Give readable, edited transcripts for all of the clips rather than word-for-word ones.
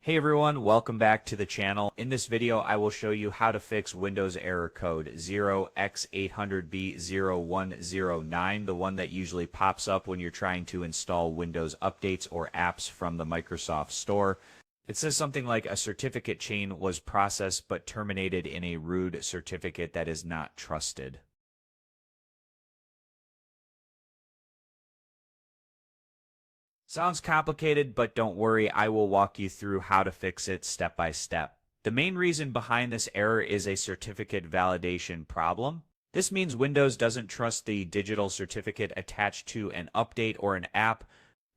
Hey everyone, welcome back to the channel. In this video, I will show you how to fix Windows error code 0x800B0109, the one that usually pops up when you're trying to install Windows updates or apps from the Microsoft Store. It says something like a certificate chain was processed but terminated in a root certificate that is not trusted. Sounds complicated, but don't worry, I will walk you through how to fix it step by step. The main reason behind this error is a certificate validation problem. This means Windows doesn't trust the digital certificate attached to an update or an app.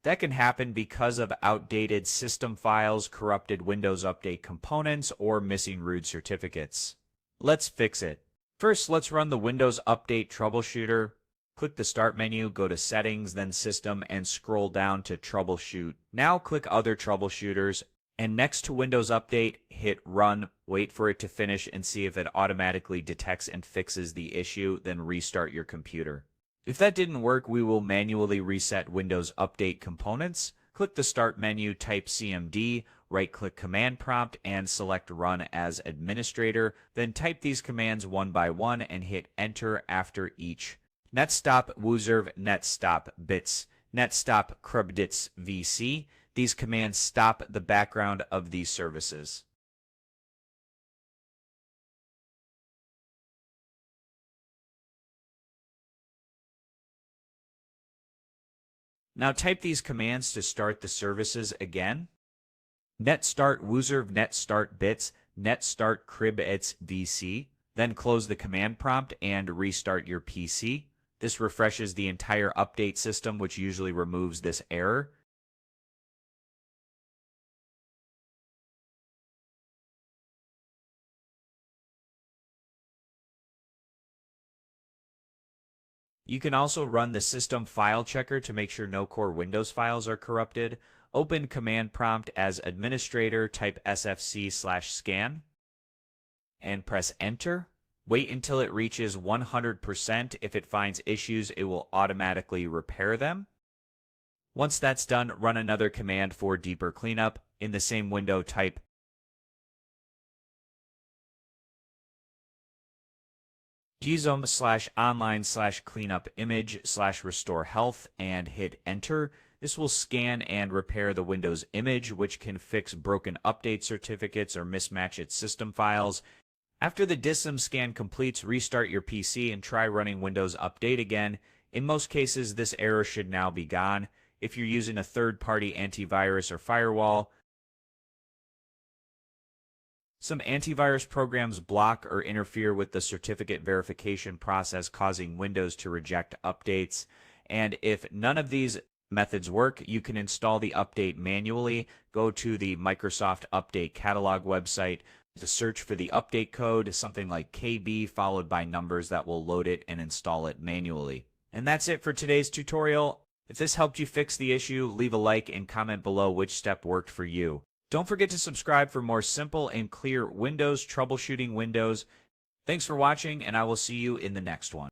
That can happen because of outdated system files, corrupted Windows Update components, or missing root certificates. Let's fix it. First, let's run the Windows Update Troubleshooter. Click the Start menu, go to Settings, then System, and scroll down to Troubleshoot. Now click Other Troubleshooters, and next to Windows Update, hit Run, wait for it to finish, and see if it automatically detects and fixes the issue, then restart your computer. If that didn't work, we will manually reset Windows Update components. Click the Start menu, type CMD, right-click Command Prompt, and select Run as Administrator. Then type these commands one by one and hit Enter after each. netstop wuzurv netstop bits netstop krubdits vc. These commands stop the background of these services. Now type these commands to start the services again. netstart wuzurv netstart bits netstart krubdits vc. Then close the command prompt and restart your PC. This refreshes the entire update system, which usually removes this error. You can also run the System File Checker to make sure no core Windows files are corrupted. Open Command Prompt as Administrator, type SFC/scan, and press Enter. Wait until it reaches 100%. If it finds issues, it will automatically repair them. Once that's done, run another command for deeper cleanup. In the same window, type DISM/online/cleanup image/restore health and hit Enter. This will scan and repair the Windows image, which can fix broken update certificates or mismatch its system files. After the DISM scan completes, restart your PC and try running Windows Update again. In most cases, this error should now be gone. If you're using a third-party antivirus or firewall, some antivirus programs block or interfere with the certificate verification process, causing Windows to reject updates. And if none of these methods work, you can install the update manually. Go to the Microsoft Update Catalog website to search for the update code, something like KB, followed by numbers that will load it and install it manually. And that's it for today's tutorial. If this helped you fix the issue, leave a like and comment below which step worked for you. Don't forget to subscribe for more simple and clear Windows troubleshooting videos. Thanks for watching, and I will see you in the next one.